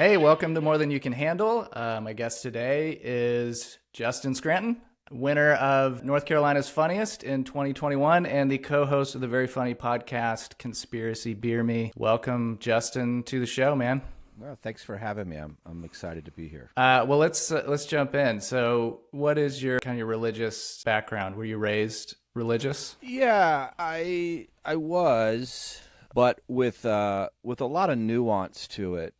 Hey, welcome to More Than You Can Handle. My guest today is Justin Scranton, winner of North Carolina's Funniest in 2021 and the co-host of the very funny podcast, Conspiracy Beer Me. Welcome, Justin, to the show, man. Well, thanks for having me. I'm excited to be here. Well, let's jump in. So what is your kind of your religious background? Were you raised religious? Yeah, I was, but with a lot of nuance to it.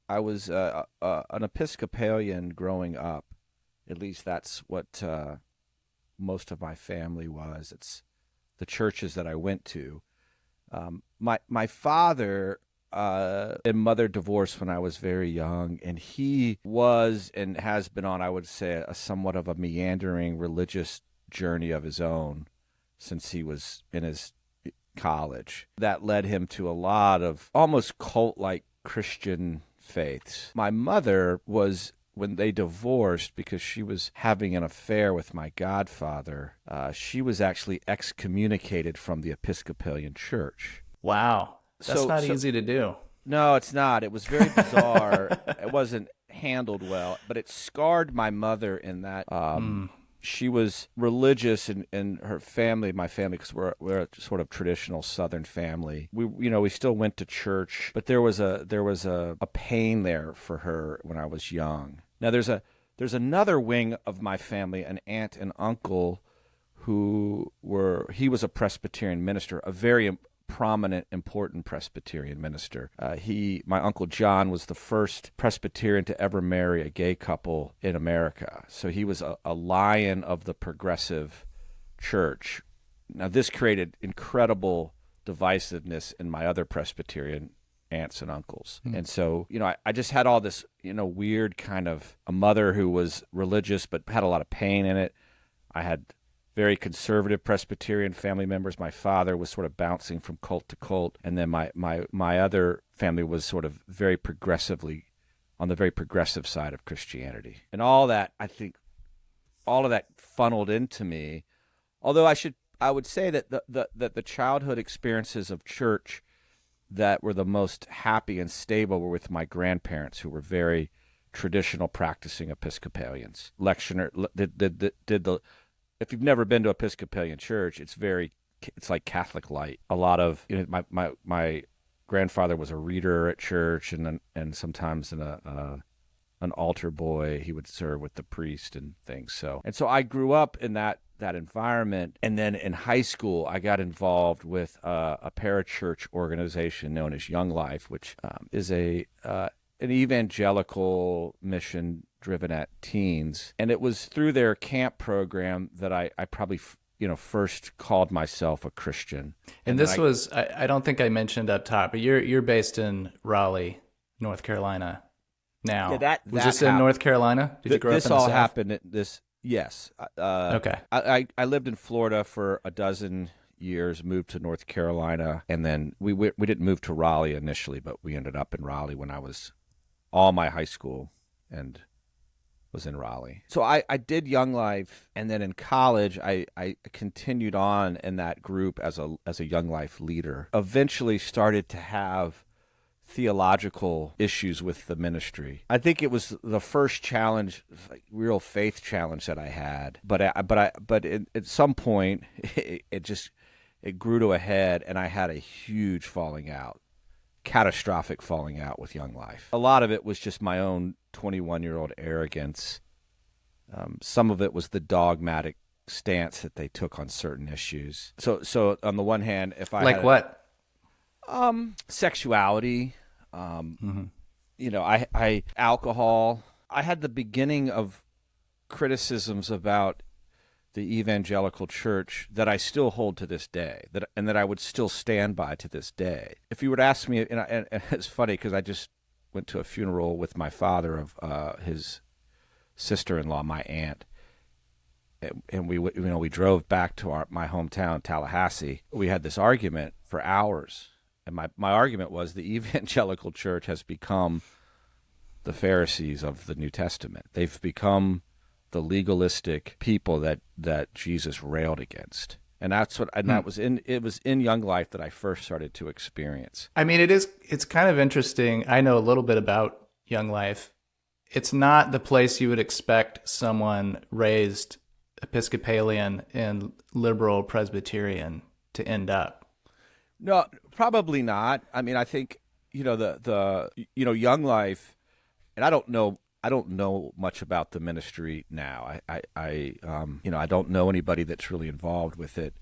I was an Episcopalian growing up. At least that's what most of my family was. It's the churches that I went to. My father and mother divorced when I was very young, and he was and has been on, I would say, a somewhat of a meandering religious journey of his own since he was in his college. That led him to a lot of almost cult-like Christian faiths. My mother was, when they divorced, because she was having an affair with my godfather, she was actually excommunicated from the Episcopalian Church. Wow. That's not easy to do. No, it's not. It was very bizarre. It wasn't handled well, but it scarred my mother in that she was religious in her family, my family, because we're a sort of traditional Southern family. We still went to church, but there was a pain there for her when I was young. Now there's another wing of my family, an aunt and uncle, he was a Presbyterian minister, a very prominent, important Presbyterian minister. My Uncle John was the first Presbyterian to ever marry a gay couple in America. So he was a lion of the progressive church. Now this created incredible divisiveness in my other Presbyterian aunts and uncles. And so, I just had all this, weird kind of a mother who was religious but had a lot of pain in it. I had very conservative Presbyterian family members. My father was sort of bouncing from cult to cult, and then my other family was sort of very progressively on the very progressive side of Christianity. And all that, I think, all of that funneled into me. Although I would say that the childhood experiences of church that were the most happy and stable were with my grandparents, who were very traditional practicing Episcopalians. If you've never been to Episcopalian church, it's like Catholic light. A lot of my grandfather was a reader at church, and sometimes an altar boy. He would serve with the priest and things. So I grew up in that environment, and then in high school I got involved with a parachurch organization known as Young Life, which is an evangelical mission driven at teens. And it was through their camp program that I probably first called myself a Christian. And this was, I don't think I mentioned up top, but you're based in Raleigh, North Carolina now. Yeah, was this in North Carolina? Did you grow up in the South? This all happened yes. Okay. I lived in Florida for a dozen years, moved to North Carolina, and then we didn't move to Raleigh initially, but we ended up in Raleigh when I was all my high school and was in Raleigh. So I did Young Life, and then in college I continued on in that group as a Young Life leader. Eventually started to have theological issues with the ministry. I think it was the first challenge, like real faith challenge that I had. But at some point it grew to a head, and I had a huge catastrophic falling out with Young Life. A lot of it was just my own 21-year-old arrogance. Some of it was the dogmatic stance that they took on certain issues. So on the one hand, if I like what? Sexuality, alcohol. I had the beginning of criticisms about the evangelical church that I still hold to this day, that I would still stand by to this day. If you would ask me, and it's funny because I just went to a funeral with my father of his sister-in-law, my aunt, and we drove back to my hometown, Tallahassee. We had this argument for hours, and my argument was the evangelical church has become the Pharisees of the New Testament. They've become the legalistic people that Jesus railed against. And it was in Young Life that I first started to experience. I mean, it's kind of interesting. I know a little bit about Young Life, it's not the place you would expect someone raised Episcopalian and liberal Presbyterian to end up. No, probably not. I mean, I think, Young Life, and I don't know much about the ministry now. I don't know anybody that's really involved with it.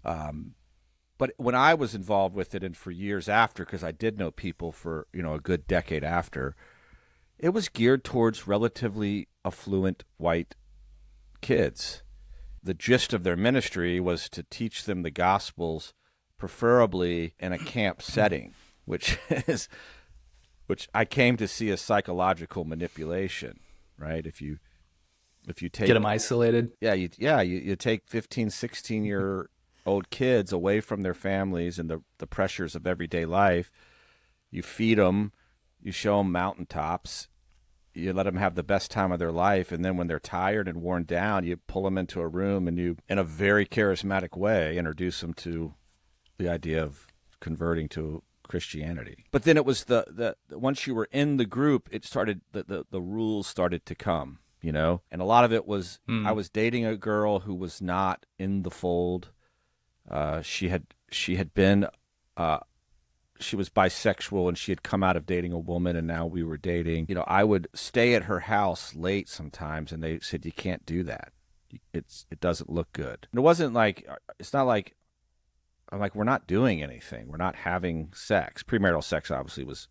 But when I was involved with it, and for years after, because I did know people for, a good decade after, it was geared towards relatively affluent white kids. The gist of their ministry was to teach them the Gospels, preferably in a camp setting, which I came to see as psychological manipulation, right? If you take get them isolated. You take 15, 16-year-old kids away from their families and the pressures of everyday life. You feed them, you show them mountaintops, you let them have the best time of their life, and then when they're tired and worn down, you pull them into a room and you, in a very charismatic way, introduce them to the idea of converting to Christianity. But then it was the once you were in the group, it started the rules started to come, and a lot of it was I was dating a girl who was not in the fold. She had been she was bisexual, and she had come out of dating a woman, and now we were dating. I would stay at her house late sometimes, and they said, you can't do that. It doesn't look good. And it wasn't like, it's not like, I'm like, we're not doing anything. We're not having sex. Premarital sex obviously was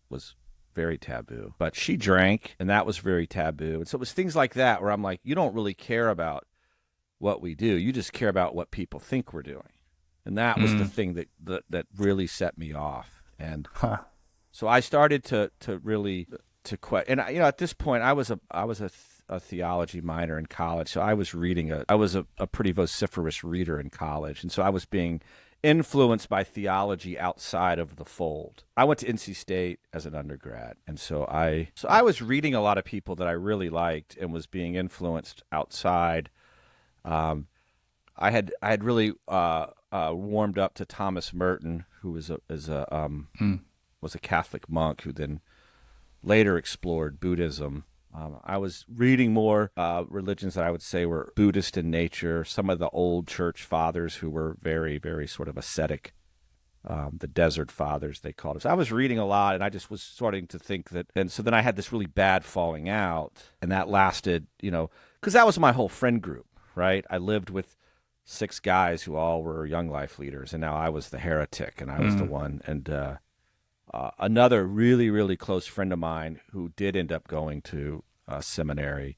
very taboo. But she drank, and that was very taboo. And so it was things like that where I'm like, you don't really care about what we do. You just care about what people think we're doing. And that was the thing that really set me off. And so I started to really question. And at this point, I was a theology minor in college, so I was reading I was a pretty vociferous reader in college, and so I was being influenced by theology outside of the fold. I went to NC State as an undergrad, and so I was reading a lot of people that I really liked and was being influenced outside. I had really warmed up to Thomas Merton, who was a Catholic monk who then later explored Buddhism. I was reading more religions that I would say were Buddhist in nature, some of the old church fathers who were very, very sort of ascetic, the desert fathers, they called us. I was reading a lot, and I just was starting to think that, and so then I had this really bad falling out, and that lasted, because that was my whole friend group, right? I lived with 6 guys who all were Young Life leaders, and now I was the heretic, and I was the one. And another really, really close friend of mine who did end up going to seminary,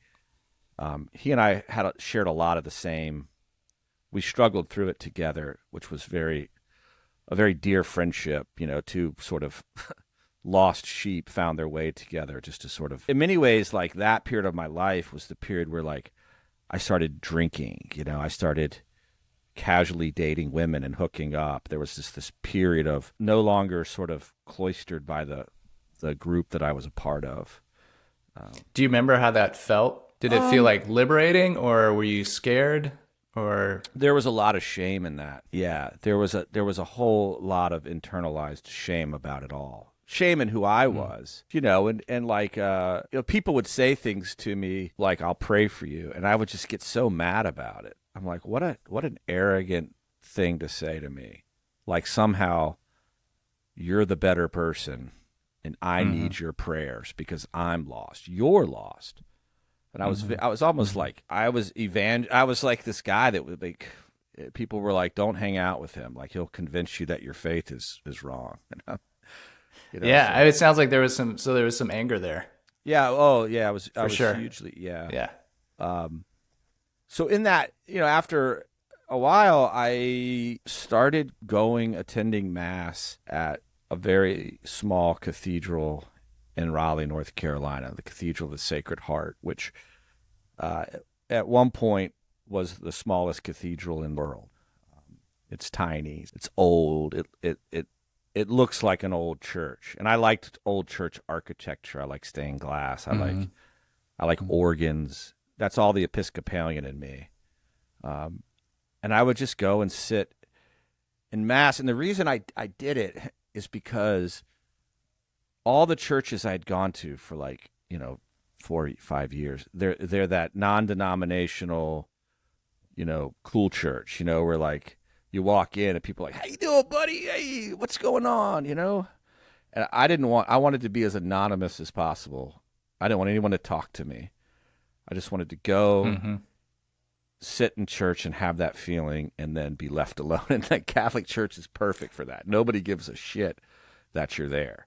he and I shared a lot of the same. We struggled through it together, which was a very dear friendship. Two sort of lost sheep found their way together, just to sort of, in many ways, like that period of my life was the period where like I started drinking. I started casually dating women and hooking up. There was just this period of no longer sort of cloistered by the group that I was a part of. Do you remember how that felt? Did it feel like liberating, or were you scared? Or there was a lot of shame in that. Yeah, there was a whole lot of internalized shame about it all. Shame in who I was, and like people would say things to me like, "I'll pray for you," and I would just get so mad about it. I'm like, what an arrogant thing to say to me. Like somehow you're the better person and I need your prayers because I'm lost. You're lost. And I was almost like, I was like this guy that would like, people were like, don't hang out with him. Like he'll convince you that your faith is wrong. Yeah. So. It sounds like there was some anger there. Yeah. Oh yeah. I was sure. Hugely. Yeah. Yeah. So in that, after a while, I started attending Mass at a very small cathedral in Raleigh, North Carolina, the Cathedral of the Sacred Heart, which at one point was the smallest cathedral in the world. It's tiny. It's old. It looks like an old church, and I liked old church architecture. I like stained glass. I like organs. That's all the Episcopalian in me. And I would just go and sit in Mass. And the reason I did it is because all the churches I'd gone to for 4 5 years, they're that non-denominational, cool church, where like you walk in and people are like, "How you doing, buddy? Hey, what's going on?" And I wanted to be as anonymous as possible. I didn't want anyone to talk to me. I just wanted to go sit in church and have that feeling and then be left alone. And the Catholic Church is perfect for that. Nobody gives a shit that you're there.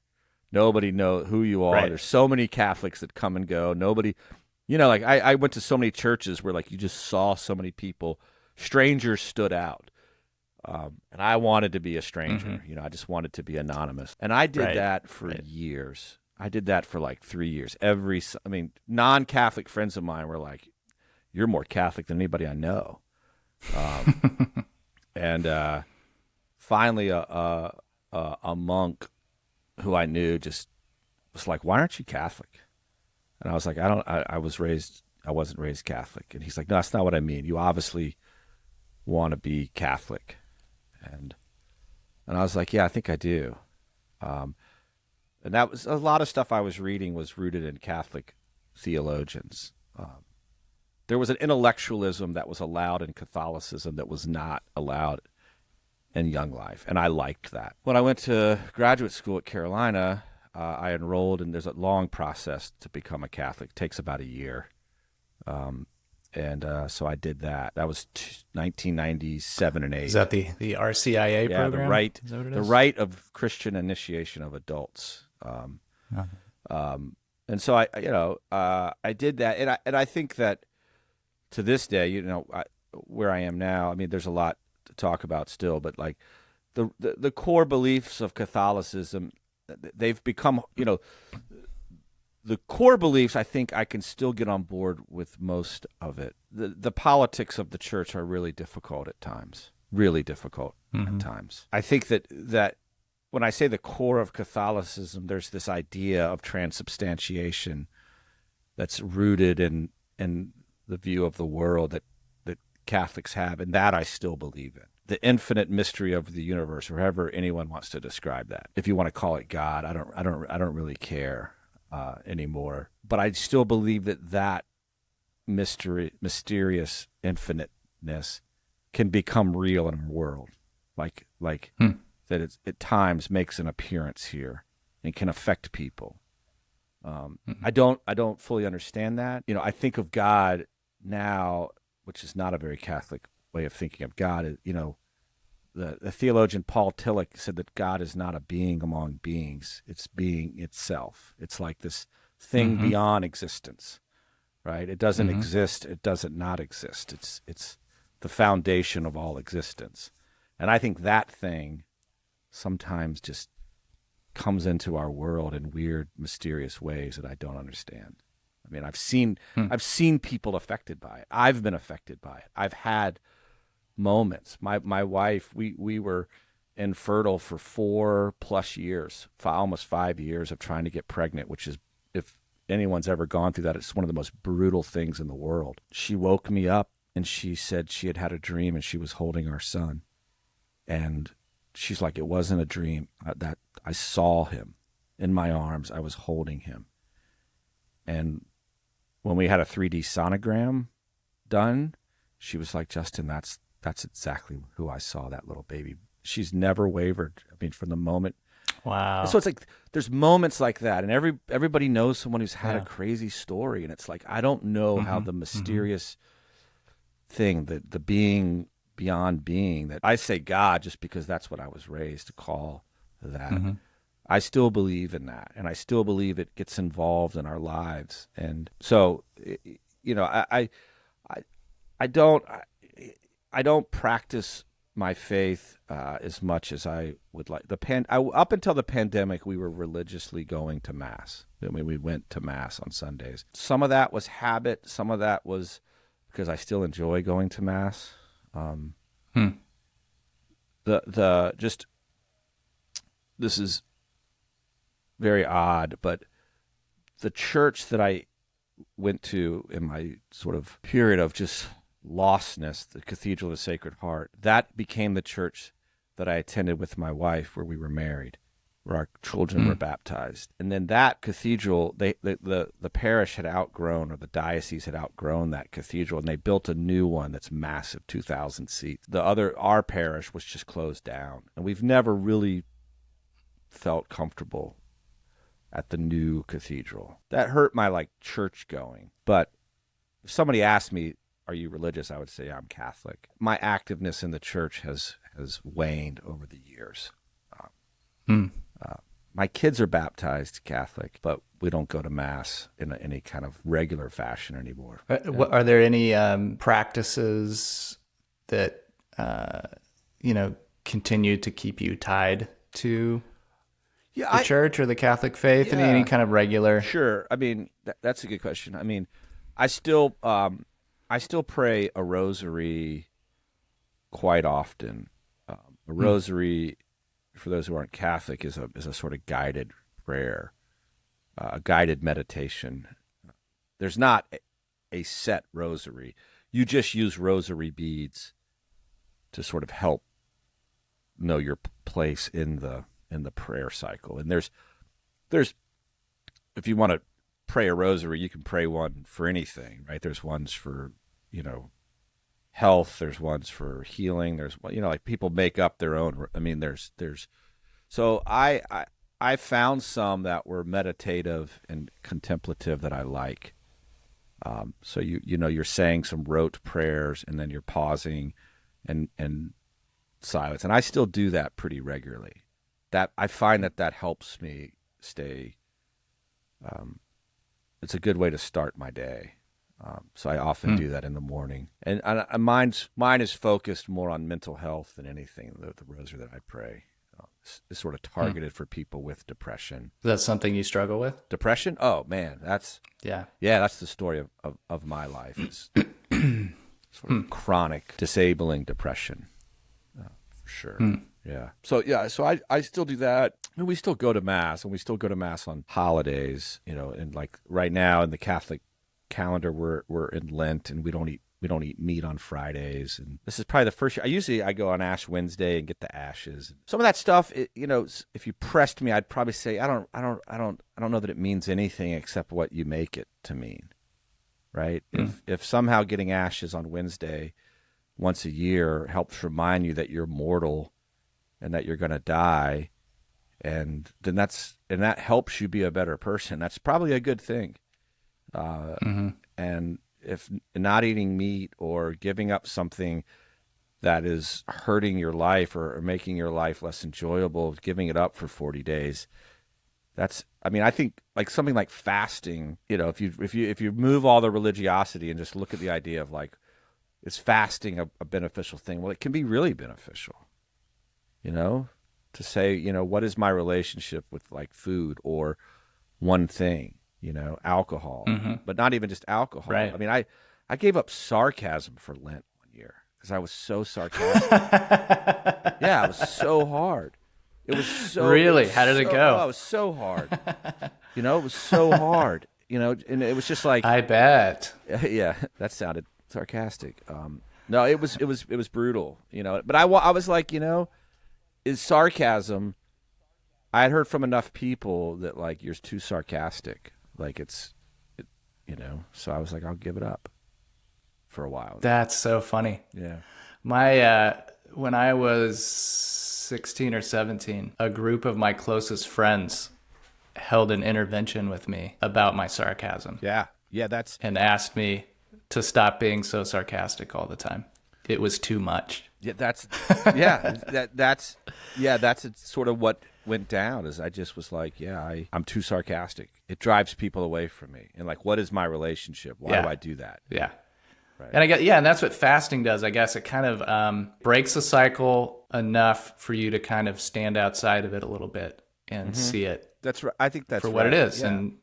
Nobody knows who you are. Right. There's so many Catholics that come and go. Nobody, like I went to so many churches where like you just saw so many people. Strangers stood out. And I wanted to be a stranger. I just wanted to be anonymous. And I did that for years. I did that for like 3 years. Non-Catholic friends of mine were like, "You're more Catholic than anybody I know." And finally, a monk who I knew just was like, "Why aren't you Catholic?" And I was like, I wasn't raised Catholic." And he's like, "No, that's not what I mean. You obviously want to be Catholic." And I was like, "Yeah, I think I do." And that was a lot of stuff I was reading was rooted in Catholic theologians. There was an intellectualism that was allowed in Catholicism that was not allowed in Young Life, and I liked that. When I went to graduate school at Carolina, I enrolled, and there's a long process to become a Catholic. It takes about a year. So I did that. That was 1997 and 8. Is that the RCIA program? The rite of Christian initiation of adults. And so I did that, and I think that to this day, where I am now, there's a lot to talk about still, but like the core beliefs of Catholicism, they've become, the core beliefs, I think I can still get on board with most of it. The politics of the church are really difficult at times. At times. I think that when I say the core of Catholicism, there's this idea of transubstantiation that's rooted in the view of the world that Catholics have, and that I still believe in. The infinite mystery of the universe, or however anyone wants to describe that. If you want to call it God, I don't really care anymore. But I still believe that mysterious infiniteness can become real in our world, like that it at times makes an appearance here and can affect people. I don't fully understand that. I think of God now, which is not a very Catholic way of thinking of God. The theologian Paul Tillich said that God is not a being among beings; it's being itself. It's like this thing beyond existence, right? It doesn't exist. It doesn't not exist. It's the foundation of all existence, and I think that thing sometimes just comes into our world in weird, mysterious ways that I don't understand. I've seen people affected by it. I've been affected by it. I've had moments. My wife, we were infertile for 4+ years, almost 5 years of trying to get pregnant, which is, if anyone's ever gone through that, it's one of the most brutal things in the world. She woke me up and she said she had a dream and she was holding our son. And she's like, "It wasn't a dream. That I saw him in my arms. I was holding him." And when we had a 3D sonogram done, she was like, "Justin, that's exactly who I saw, that little baby." She's never wavered. From the moment. Wow. And so it's like there's moments like that, and everybody knows someone who's had a crazy story, and it's like I don't know how the mysterious thing, the being beyond being, that I say God just because that's what I was raised to call that. I still believe in that, and I still believe it gets involved in our lives. And so, I don't practice my faith as much as I would like. Up until the pandemic, we were religiously going to Mass. We went to Mass on Sundays. Some of that was habit. Some of that was because I still enjoy going to Mass. This is very odd, but the church that I went to in my sort of period of just lostness, the Cathedral of the Sacred Heart, that became the church that I attended with my wife where we were married. where our children were baptized. And then that cathedral, the parish had outgrown, or the diocese had outgrown that cathedral, and they built a new one that's massive, 2,000 seats. Our parish was just closed down, and we've never really felt comfortable at the new cathedral. That hurt my church going. But if somebody asked me, "Are you religious?" I would say I'm Catholic. My activeness in the church has waned over the years. My kids are baptized Catholic, but we don't go to Mass in any kind of regular fashion anymore. Are there any practices that continue to keep you tied to the church or the Catholic faith? Yeah. Any kind of regular? Sure. I mean, that's a good question. I mean, I still pray a rosary quite often. A rosary, for those who aren't Catholic, is a sort of guided prayer, a guided meditation. There's not a set rosary. You just use rosary beads to sort of help know your place in the prayer cycle. And there's if you want to pray a rosary, you can pray one for anything, right? There's ones for, health, there's ones for healing, there's people make up their own. I mean, there's so I found some that were meditative and contemplative that I like. So you're saying some rote prayers, and then you're pausing and silence, and I still do that pretty regularly. That I find that helps me stay. It's a good way to start my day. So I often do that in the morning, and mine is focused more on mental health than anything. The rosary that I pray is sort of targeted for people with depression. Is that something you struggle with? Depression? Oh man, that's that's the story of my life. Is sort of chronic, disabling depression, for sure. Yeah. So I still do that. And we still go to Mass, and we still go to Mass on holidays. And like right now in the Catholic calendar, we're in Lent, and we don't eat meat on Fridays. And this is probably the first year. I go on Ash Wednesday and get the ashes. Some of that stuff, if you pressed me, I'd probably say I don't know that it means anything except what you make it to mean, right? If somehow getting ashes on Wednesday once a year helps remind you that you're mortal and that you're going to die, and then that helps you be a better person, that's probably a good thing. And if not eating meat or giving up something that is hurting your life or making your life less enjoyable, giving it up for 40 days, I think like something like fasting, if you move all the religiosity and just look at the idea of like, is fasting a beneficial thing? Well, it can be really beneficial, to say, what is my relationship with like food or one thing, alcohol, but not even just alcohol. Right. I mean, I gave up sarcasm for Lent one year because I was so sarcastic. Yeah, it was so hard. It was so really. How did it go? Oh, it was so hard. It was so hard. And it was just like, I bet. Yeah, that sounded sarcastic. No, it was brutal. But I was like, is sarcasm. I had heard from enough people that like you're too sarcastic. Like so I was like, I'll give it up for a while. That's so funny. Yeah. When I was 16 or 17, a group of my closest friends held an intervention with me about my sarcasm. Yeah. And asked me to stop being so sarcastic all the time. It was too much. Yeah, that's sort of what went down. Is I just was like, I'm too sarcastic. It drives people away from me. And like, what is my relationship? Why do I do that? Yeah. Right. And and that's what fasting does. I guess it kind of breaks the cycle enough for you to kind of stand outside of it a little bit and see it. That's right. I think that's for what it is. Yeah. And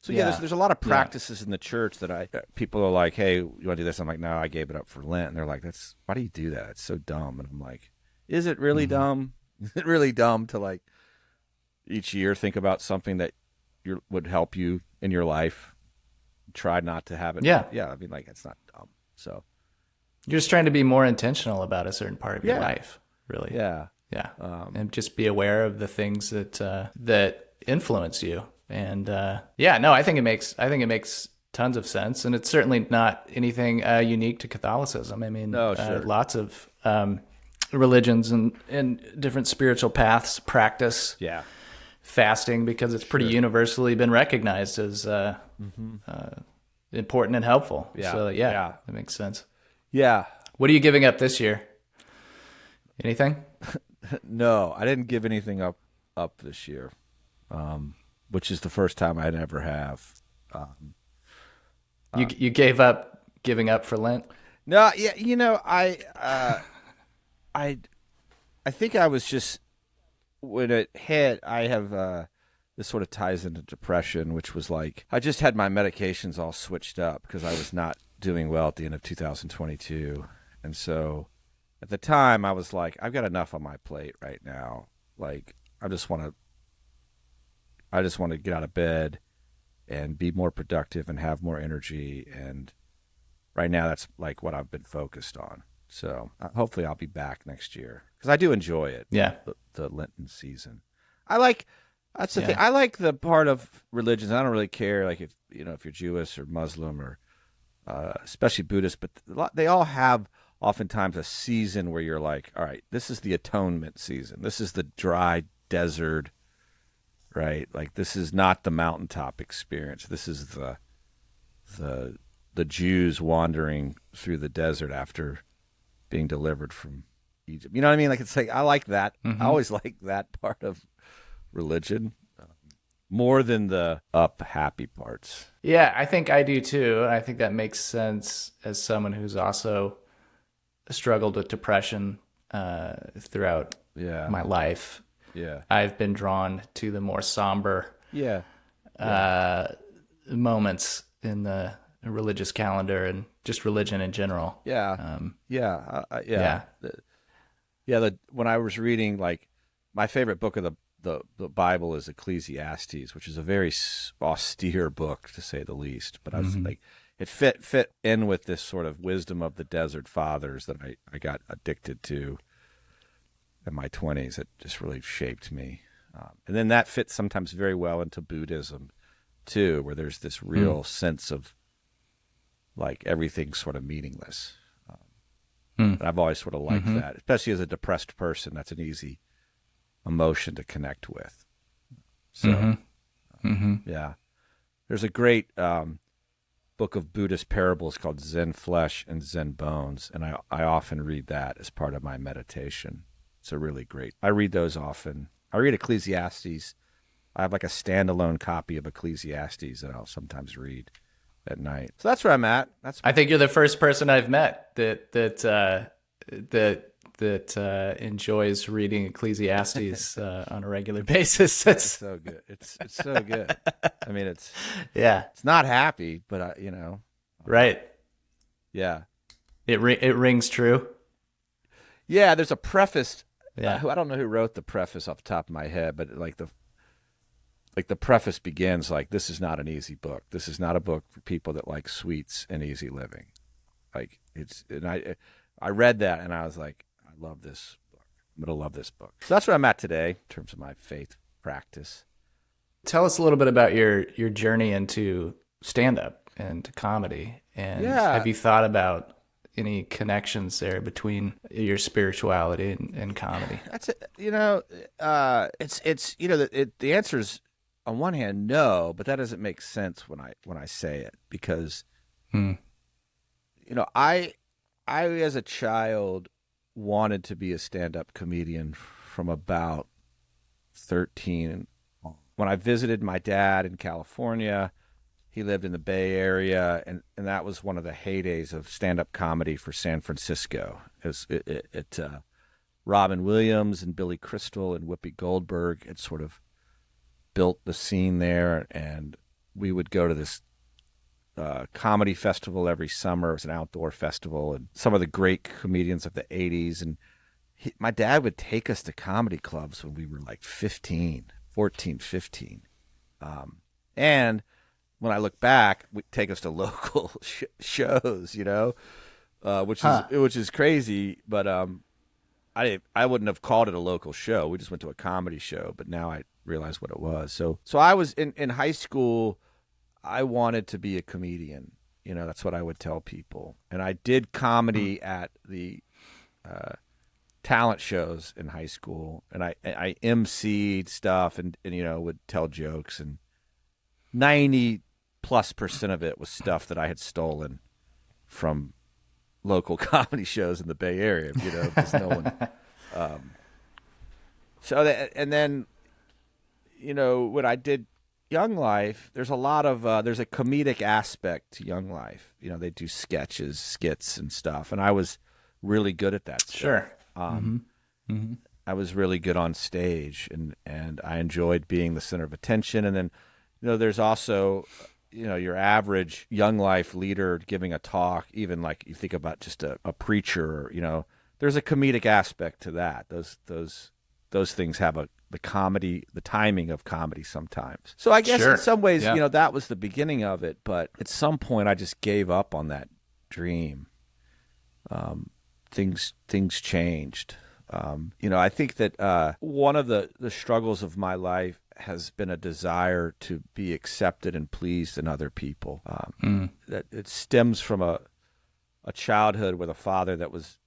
so there's a lot of practices in the church that people are like, hey, you want to do this? I'm like, no, I gave it up for Lent. And they're like, why do you do that? It's so dumb. And I'm like, is it really dumb? Is it really dumb to like each year think about something that would help you in your life? Try not to have it. Yeah. I mean, like, it's not dumb. So you're just trying to be more intentional about a certain part of your life, really. Yeah. Yeah. And just be aware of the things that influence you. And I think it makes tons of sense. And it's certainly not anything unique to Catholicism. I mean, No, sure. Lots of religions and different spiritual paths practice fasting because it's pretty universally been recognized as important and helpful. Yeah. So that makes sense. Yeah. What are you giving up this year? Anything? No, I didn't give anything up this year, which is the first time I ever have. You gave up giving up for Lent? No, yeah, I think I was just, when it hit, I have this sort of ties into depression, which was like I just had my medications all switched up because I was not doing well at the end of 2022, and so at the time I was like, I've got enough on my plate right now. Like I just want to get out of bed and be more productive and have more energy, and right now that's like what I've been focused on. So hopefully I'll be back next year because I do enjoy it. Yeah, the Lenten season. That's the thing. I like the part of religions. I don't really care, like if you're Jewish or Muslim or especially Buddhist, but they all have oftentimes a season where you're like, all right, this is the atonement season. This is the dry desert, right? Like this is not the mountaintop experience. This is the Jews wandering through the desert after being delivered from Egypt. You know what I mean? Like it's like I like that. I always like that part of religion more than the happy parts. Yeah, I think I do too. I think that makes sense as someone who's also struggled with depression throughout my life. Yeah, I've been drawn to the more somber moments in the religious calendar and just religion in general. When I was reading, like my favorite book of the Bible is Ecclesiastes, which is a very austere book to say the least. But I was like, it fit in with this sort of wisdom of the desert fathers that I got addicted to in my 20s. It just really shaped me. And then that fits sometimes very well into Buddhism too, where there's this real sense of like everything's sort of meaningless. And I've always sort of liked that, especially as a depressed person. That's an easy emotion to connect with. So, yeah. There's a great book of Buddhist parables called Zen Flesh and Zen Bones, and I often read that as part of my meditation. It's a really great. I read those often. I read Ecclesiastes. I have like a standalone copy of Ecclesiastes that I'll sometimes read at night. So that's where I'm at. I think you're the first person I've met that enjoys reading Ecclesiastes on a regular basis. It's so good. It's so good. I mean, it's not happy, but right. Yeah, it rings true. Yeah, there's a preface. Yeah, I don't know who wrote the preface off the top of my head, but the preface begins like, this is not an easy book. This is not a book for people that like sweets and easy living. Like I read that and I was like, I love this book. I'm going to love this book. So that's where I'm at today in terms of my faith practice. Tell us a little bit about your journey into stand-up and comedy. And have you thought about any connections there between your spirituality and comedy? That's it. The answer is, on one hand, no, but that doesn't make sense when I say it because, I as a child wanted to be a stand-up comedian from about 13. When I visited my dad in California, he lived in the Bay Area, and that was one of the heydays of stand-up comedy for San Francisco. Robin Williams and Billy Crystal and Whoopi Goldberg had sort of built the scene there, and we would go to this comedy festival every summer. It was an outdoor festival, and some of the great comedians of the 80s. And my dad would take us to comedy clubs when we were like 14, 15. And when I look back, we'd take us to local shows, which is crazy. But I wouldn't have called it a local show. We just went to a comedy show, but now I realize what it was. So I was in high school. I wanted to be a comedian. That's what I would tell people. And I did comedy at the talent shows in high school, and I emceed stuff and would tell jokes, and 90+% of it was stuff that I had stolen from local comedy shows in the Bay Area, because no one. And then, when I did Young Life, there's a lot of there's a comedic aspect to Young Life. They do sketches, skits, and stuff, and I was really good at that stuff. Sure. I was really good on stage, and I enjoyed being the center of attention. And then, there's also, your average Young Life leader giving a talk, even like you think about just a preacher, there's a comedic aspect to that. Those things have the comedy, the timing of comedy sometimes. So I guess in some ways, that was the beginning of it. But at some point, I just gave up on that dream. Things changed. I think that one of the struggles of my life has been a desire to be accepted and pleased in other people. That it stems from a childhood with a father that was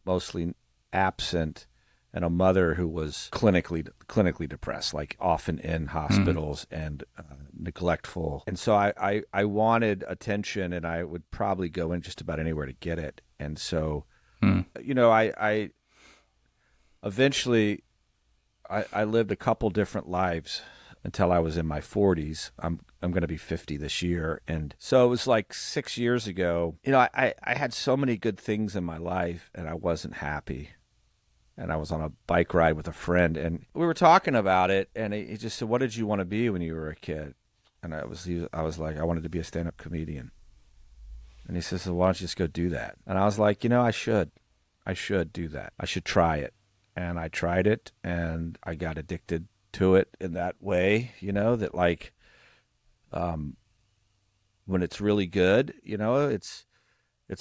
mostly absent and a mother who was clinically depressed, like often in hospitals and neglectful. And so I wanted attention, and I would probably go in just about anywhere to get it. And so, I eventually I lived a couple different lives until I was in my 40s. I'm going to be 50 this year. And so it was like 6 years ago. I had so many good things in my life, and I wasn't happy. And I was on a bike ride with a friend, and we were talking about it, and he just said, "What did you want to be when you were a kid?" And I was like, "I wanted to be a stand-up comedian." And he says, "So why don't you just go do that?" And I was like, I should do that. I should try it. And I tried it, and I got addicted to it in that way, that like, when it's really good, it's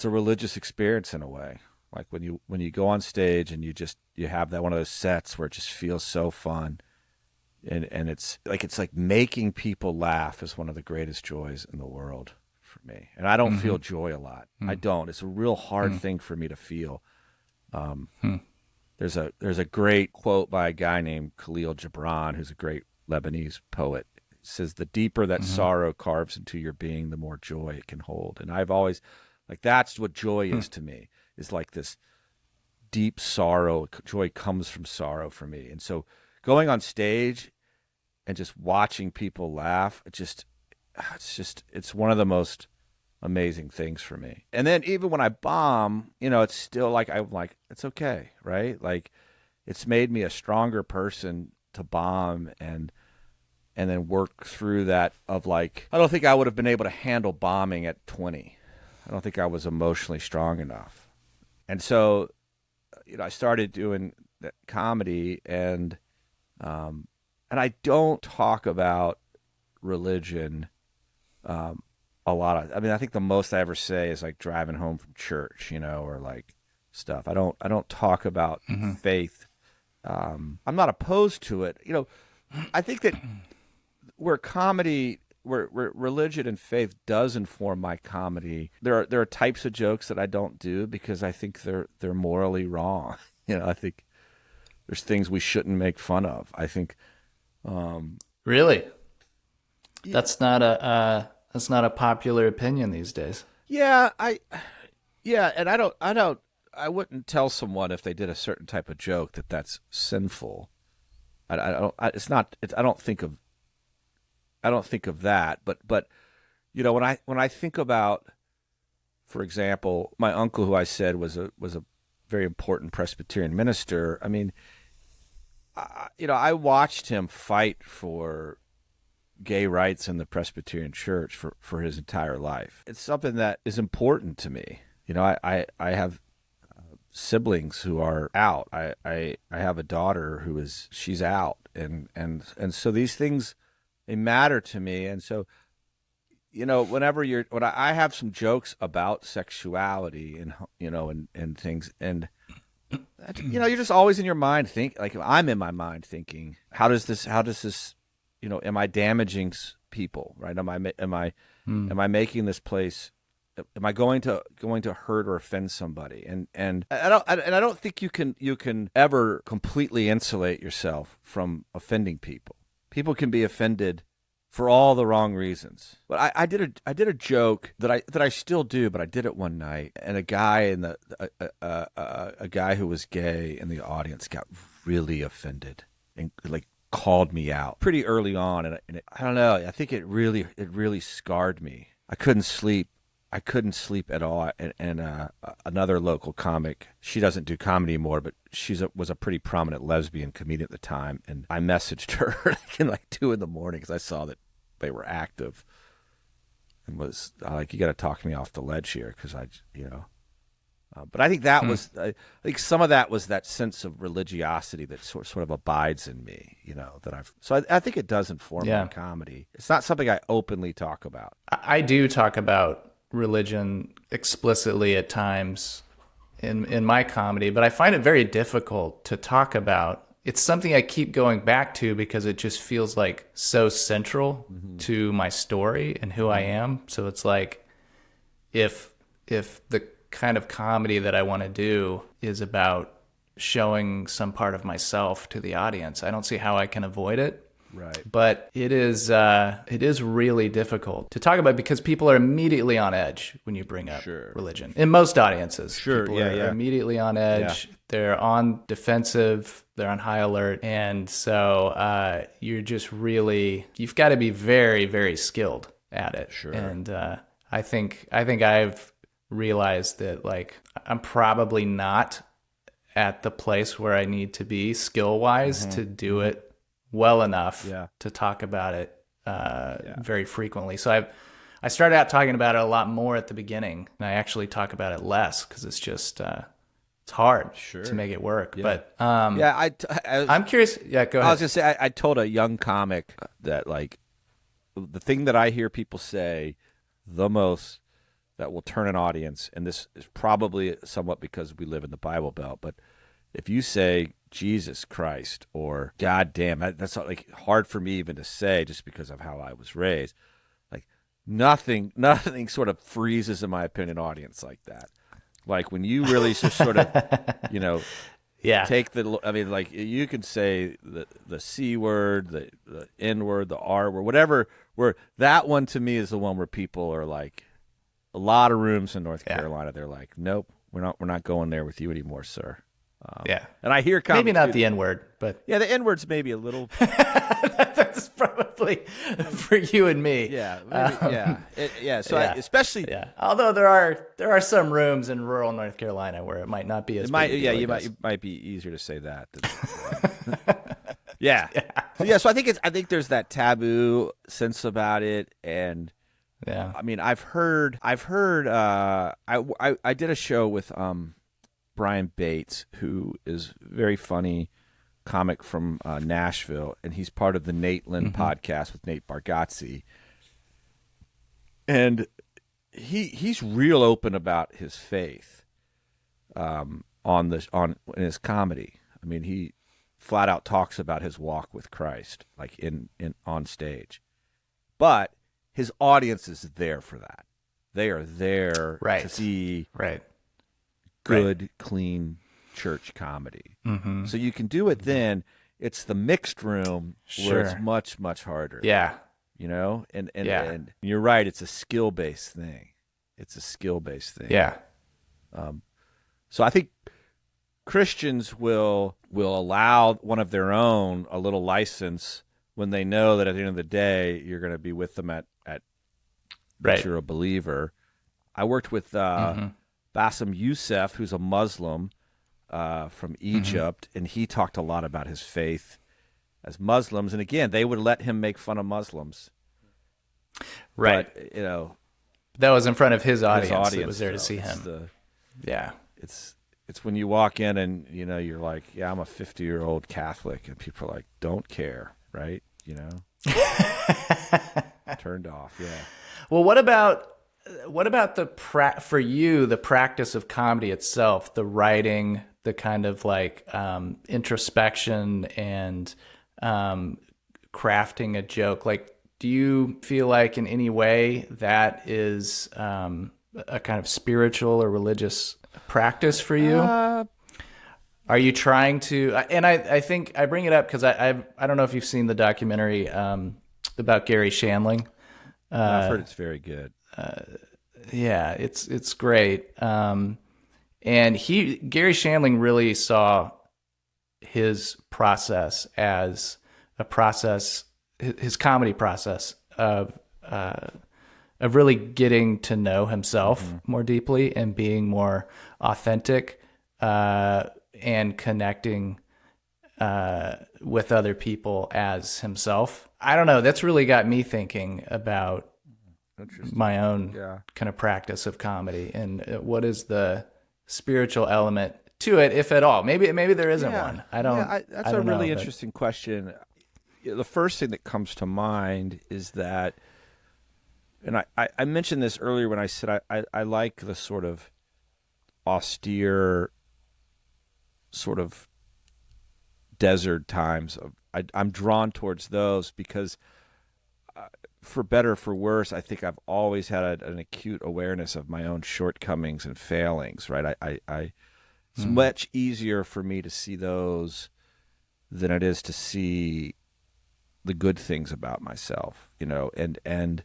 a religious experience in a way. Like when you go on stage and you have that one of those sets where it just feels so fun, and it's like making people laugh is one of the greatest joys in the world for me. And I don't feel joy a lot. I don't. It's a real hard thing for me to feel. There's a great quote by a guy named Khalil Gibran, who's a great Lebanese poet. It says, "The deeper that sorrow carves into your being, the more joy it can hold." And I've always, like, that's what joy is to me. Is like this deep sorrow. Joy comes from sorrow for me. And so going on stage and just watching people laugh, it's one of the most amazing things for me. And then even when I bomb, it's still like, I'm like, it's okay, right? Like, it's made me a stronger person to bomb and then work through that of like, I don't think I would have been able to handle bombing at 20. I don't think I was emotionally strong enough. And so, I started doing that comedy, and I don't talk about religion a lot. I think the most I ever say is like driving home from church, or like stuff. I don't talk about faith. I'm not opposed to it. I think that where religion and faith does inform my comedy, there are types of jokes that I don't do because I think they're morally wrong. I think there's things we shouldn't make fun of. I think, really, that's not a popular opinion these days. Yeah, and I wouldn't tell someone if they did a certain type of joke that's sinful. I don't think of that, but when I think about, for example, my uncle, who I said was a very important Presbyterian minister. I mean, I watched him fight for gay rights in the Presbyterian Church for his entire life. It's something that is important to me. I have siblings who are out. I have a daughter she's out, and so these things, they matter to me. And so, when I have some jokes about sexuality and things, and You're just always in your mind I'm in my mind thinking, how does this, am I damaging people, right? Am I making this place, am I going to hurt or offend somebody? And I don't think you can ever completely insulate yourself from offending people. People can be offended for all the wrong reasons. But I did a joke that I still do, but I did it one night, and a guy a guy who was gay in the audience got really offended and like called me out pretty early on, and I don't know. I think it really scarred me. I couldn't sleep at all. And another local comic, she doesn't do comedy anymore, but was a pretty prominent lesbian comedian at the time. And I messaged her in like 2 a.m. because I saw that they were active, and was like, "You got to talk me off the ledge here," because But I think that was, I think some of that was that sense of religiosity that sort of abides in me, So I think it does inform my comedy. It's not something I openly talk about. I do talk about religion explicitly at times in my comedy, but I find it very difficult to talk about. It's something I keep going back to because it just feels like so central to my story and who I am. So it's like if the kind of comedy that I want to do is about showing some part of myself to the audience, I don't see how I can avoid it. Right. But it is really difficult to talk about because people are immediately on edge when you bring up religion. In most audiences, people are immediately on edge. Yeah. They're on defensive. They're on high alert. And so you're just you've got to be very, very skilled at it. Sure. And I think I've realized that like I'm probably not at the place where I need to be skill-wise to do it well enough to talk about it very frequently. So I started out talking about it a lot more at the beginning, and I actually talk about it less because it's just it's hard to make it work. Yeah. But I'm curious. Yeah, go ahead. I was gonna say I told a young comic that like the thing that I hear people say the most that will turn an audience, and this is probably somewhat because we live in the Bible Belt, but if you say Jesus Christ or God damn, that's not, like, hard for me even to say just because of how I was raised. Like nothing sort of freezes, in my opinion, an audience like that. Like when you really just sort of, take like you can say the C word, the N word, the R word, whatever. Where that one to me is the one where people are like, a lot of rooms in North Carolina, they're like, nope, we're not going there with you anymore, sir. And I hear maybe not the N word, but the N word's maybe a little. That's probably for you and me. So especially, although there are some rooms in rural North Carolina where it might not be as. It might, it might be easier to say that. So I think there's that taboo sense about it, and I mean, I've heard. I did a show with Brian Bates, who is very funny comic from Nashville, and he's part of the Nate Lynn podcast with Nate Bargatze. And he's real open about his faith in his comedy. I mean, he flat out talks about his walk with Christ, like in on stage. But his audience is there for that. They are there to see good, clean church comedy. So you can do it then. It's the mixed room where it's much, much harder. Yeah. And you're right. It's a skill-based thing. Yeah. So I think Christians will allow one of their own a little license when they know that at the end of the day you're going to be with them at that you're a believer. I worked with Bassem Youssef, who's a Muslim from Egypt, and he talked a lot about his faith as Muslims. And again, they would let him make fun of Muslims. Right. But, that was in front of his audience that was there to see him. It's when you walk in and, you're like, I'm a 50-year-old Catholic, and people are like, don't care, right? Turned off, Well, what about for you, the practice of comedy itself, the writing, the kind of like introspection and crafting a joke. Like, do you feel like in any way that is a kind of spiritual or religious practice for you? Are you trying to? And I think I bring it up because I don't know if you've seen the documentary about Gary Shandling. I've heard it's very good. Yeah, it's great. And Gary Shandling really saw his process as a process, his comedy process of really getting to know himself more deeply and being more authentic and connecting with other people as himself. I don't know. That's really got me thinking about my own kind of practice of comedy and what is the spiritual element to it, if at all. Maybe there isn't one. I don't. That's a really interesting question. The first thing that comes to mind is that, and I mentioned this earlier when I said I like the sort of austere, sort of desert times. I'm drawn towards those because, for better or for worse, I think I've always had an acute awareness of my own shortcomings and failings. Right? It's much easier for me to see those than it is to see the good things about myself. And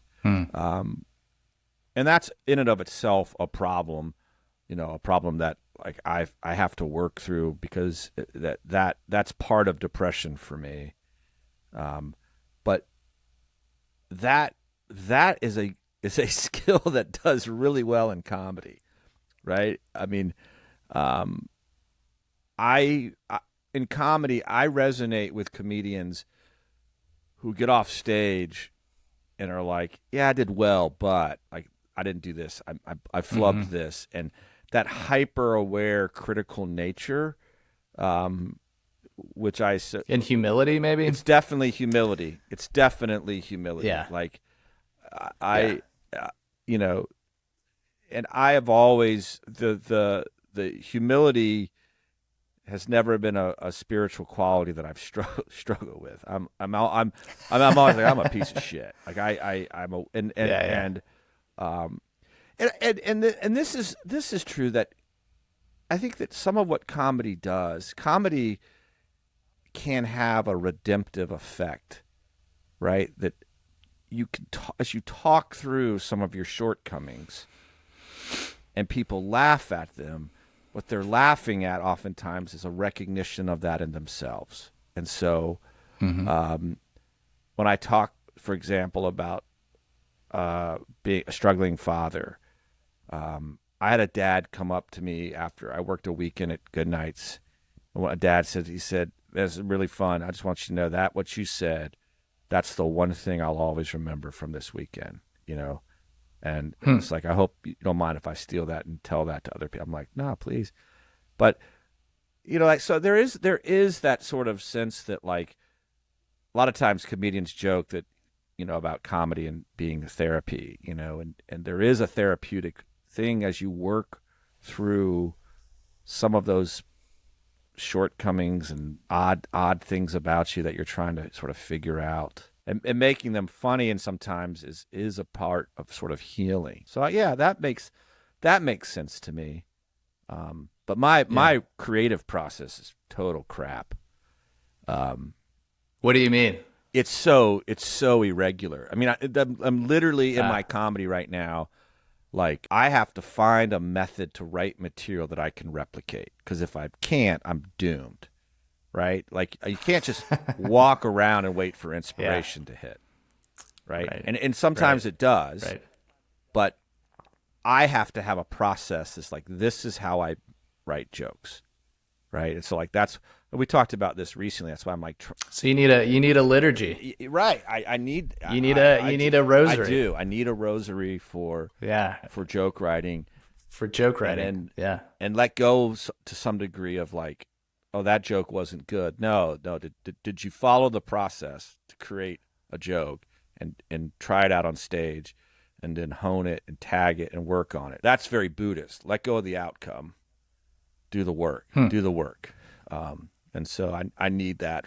that's in and of itself a problem. A problem that like I have to work through because that's part of depression for me. But that is a skill that does really well in comedy, right? I mean, in comedy I resonate with comedians who get off stage and are like, "Yeah, I did well, but like I didn't do this. I flubbed this," and that hyper-aware, critical nature, which in humility, maybe it's definitely humility. Yeah. Like and I have always the humility has never been a spiritual quality that I've struggled with. I'm always like I'm a piece of shit. Like and this is true that I think that some of what comedy can have a redemptive effect, right? That you can as you talk through some of your shortcomings and people laugh at them, what they're laughing at oftentimes is a recognition of that in themselves. And so when I talk, for example, about being a struggling father, I had a dad come up to me after I worked a weekend at Good Nights. And what a dad said, he said, "This is really fun. I just want you to know that what you said, that's the one thing I'll always remember from this weekend, And it's like, I hope you don't mind if I steal that and tell that to other people." I'm like, "No, please." But, so there is that sort of sense that, like, a lot of times comedians joke that, about comedy and being therapy, and there is a therapeutic thing as you work through some of those shortcomings and odd things about you that you're trying to sort of figure out. And making them funny and sometimes is a part of sort of healing. So yeah, that makes sense to me. But my creative process is total crap. What do you mean? It's so irregular. I mean, I'm literally in my comedy right now. Like, I have to find a method to write material that I can replicate, because if I can't, I'm doomed. Right? Like, you can't just walk around and wait for inspiration to hit. Right? And sometimes it does. Right. But I have to have a process that's like, this is how I write jokes. Right? And so, like, we talked about this recently. That's why I'm like, so you need a liturgy. Right. I need a rosary. I do. I need a rosary for joke writing. For joke writing. And let go to some degree of, like, oh, that joke wasn't good. No. Did you follow the process to create a joke and try it out on stage and then hone it and tag it and work on it? That's very Buddhist. Let go of the outcome. do the work, do the work. And so I need that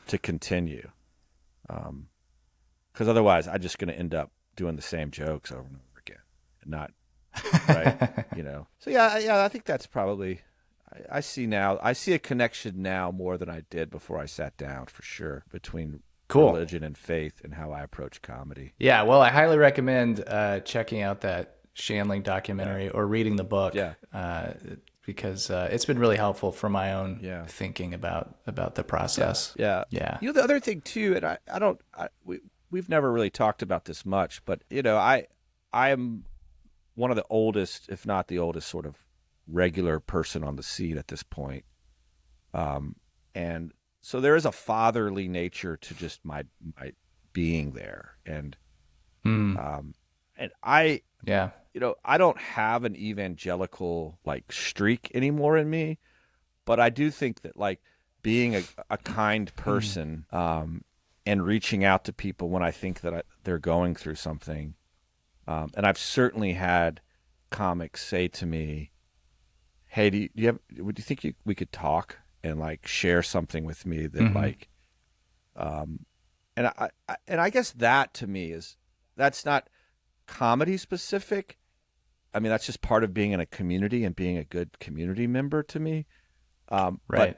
to continue. Because otherwise I'm just going to end up doing the same jokes over and over again and not, right. So I think that's probably, I see a connection now more than I did before I sat down, for sure, between religion and faith and how I approach comedy. Yeah. Well, I highly recommend checking out that Shandling documentary or reading the book. Yeah. Because it's been really helpful for my own thinking about the process. Yeah. The other thing too, and we've never really talked about this much, but I am one of the oldest, if not the oldest, sort of regular person on the scene at this point. And so there is a fatherly nature to just my being there, and I don't have an evangelical streak anymore in me, but I do think that being a kind person and reaching out to people when I think that they're going through something, and I've certainly had comics say to me, "Hey, would you think we could talk and share something with me that and I guess that to me that's not comedy specific. I mean, that's just part of being in a community and being a good community member to me. Right.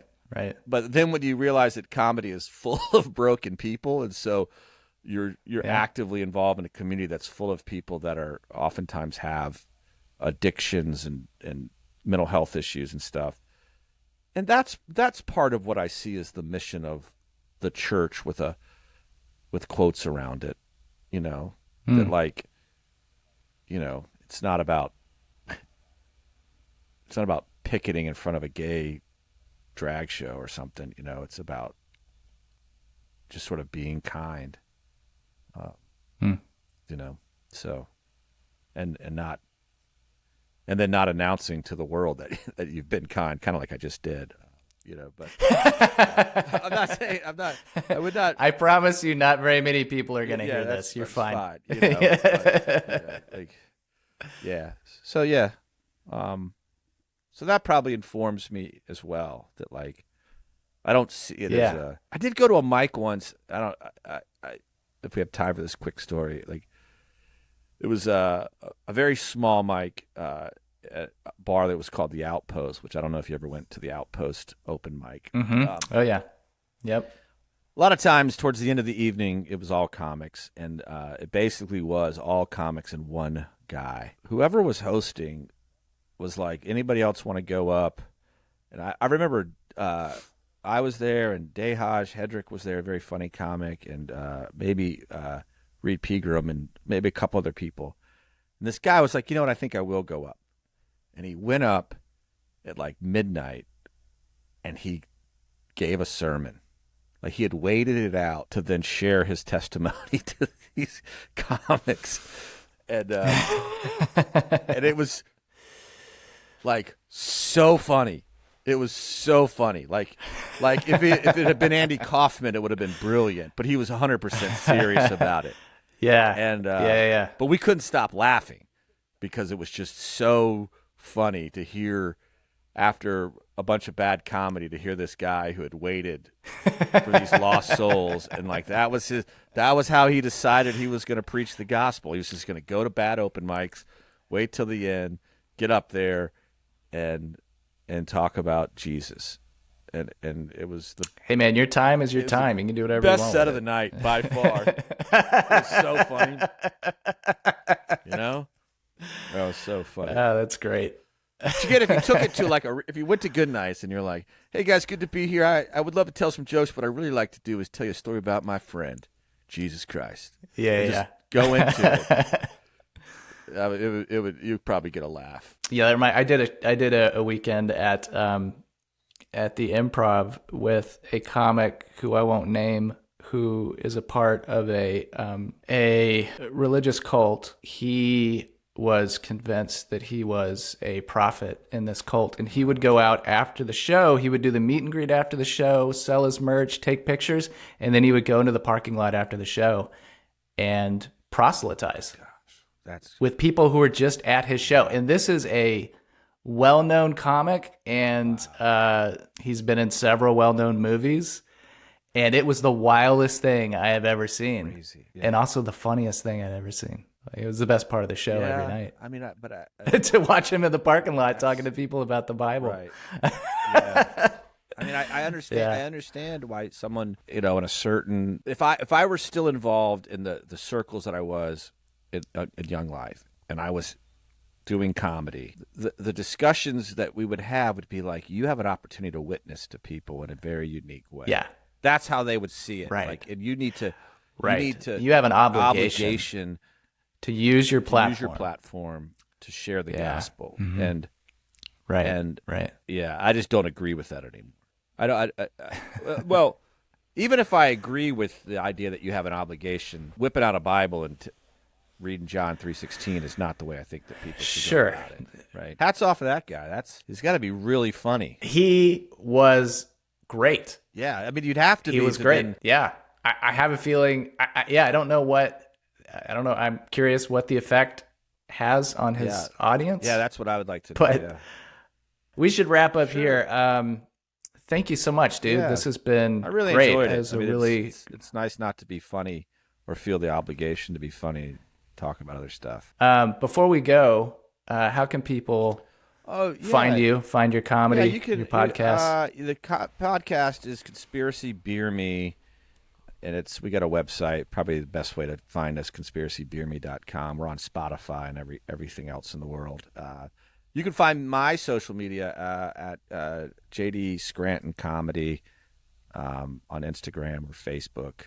But then when you realize that comedy is full of broken people, and so you're actively involved in a community that's full of people that are oftentimes have addictions and mental health issues and stuff. And that's part of what I see as the mission of the church with quotes around it, that it's not about picketing in front of a gay drag show or something, it's about just sort of being kind, so, and then not announcing to the world that you've been kind of like I just did, but I would not. I promise you not very many people are going to hear this. You're fine. So that probably informs me as well, that I don't see it as I did go to a mic once. If we have time for this quick story, it was a very small mic at a bar that was called the Outpost, which I don't know if you ever went to the Outpost open mic. Oh yeah. Yep. A lot of times towards the end of the evening, it was all comics, and it basically was all comics and one guy. Whoever was hosting was like, anybody else want to go up? And I remember I was there, and Dehaj Hedrick was there, a very funny comic, and maybe Reed Pegram and maybe a couple other people. And this guy was like, you know what, I think I will go up. And he went up at midnight, and he gave a sermon. He had waited it out to then share his testimony to these comics. And and it was so funny. It was so funny. If it had been Andy Kaufman, it would have been brilliant. But he was 100% serious about it. Yeah. And yeah. But we couldn't stop laughing because it was just so funny to hear, after a bunch of bad comedy, to hear this guy who had waited for these lost souls, and that was how he decided he was going to preach the gospel. He was just going to go to bad open mics, wait till the end, get up there, and talk about Jesus. And it was hey man, your time is your time. You can do whatever you want. Best set of the night by far. It was so funny. That was so funny. Oh, that's great. But you get, if you took it to if you went to Good Nights and you're like, hey guys, good to be here. I would love to tell some jokes, but I really like to do is tell you a story about my friend, Jesus Christ. Yeah. Go into it. You'd probably get a laugh. Yeah, I did a weekend at the Improv with a comic who I won't name, who is a part of a religious cult. He was convinced that he was a prophet in this cult, and he would go out after the show. He would do the meet and greet after the show, sell his merch, take pictures, and then he would go into the parking lot after the show and proselytize with people who were just at his show. And this is a well-known comic, and he's been in several well-known movies. And it was the wildest thing I have ever seen. Crazy. Yeah. And also the funniest thing I'd ever seen. It was the best part of the show every night. I mean, To watch him in the parking lot talking to people about the Bible. Right. Yeah. I mean, I understand. Yeah. I understand why someone, in a certain, if I were still involved in the circles that I was in Young Life, and I was doing comedy, the discussions that we would have would be like, you have an opportunity to witness to people in a very unique way. Yeah. That's how they would see it. Right. Like, and you need to. Right. You have an obligation to use your platform. To share the gospel. Mm-hmm. And yeah, I just don't agree with that anymore. Well, even if I agree with the idea that you have an obligation, whipping out a Bible and reading John 3:16 is not the way I think that people should go about it. Right. Hats off to that guy. He's got to be really funny. He was great. Yeah, I mean, you'd have to be. He was great. Yeah. I have a feeling, I don't know. I'm curious what the effect has on his audience. Yeah, that's what I would like to know. But we should wrap up here. Thank you so much, dude. Yeah. This has been I really great. Enjoyed it. It's nice not to be funny or feel the obligation to be funny, talking about other stuff. Before we go, how can people find you, find your comedy, your podcast? The podcast is Conspiracy Beer Me, and we got a website. Probably the best way to find us, conspiracybeerme.com. We're on Spotify and everything else in the world. You can find my social media at JD Scranton Comedy on Instagram or Facebook,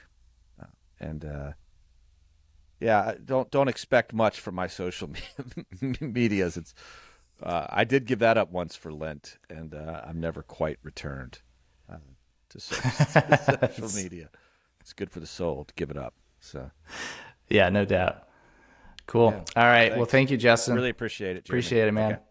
don't expect much from my social medias. It's I did give that up once for Lent, and I've never quite returned to social media. It's good for the soul to give it up. So, yeah, no doubt. Cool. Yeah, all right. Thanks. Well, thank you, Justin. Really appreciate it, Jeremy. Appreciate it, man. Okay.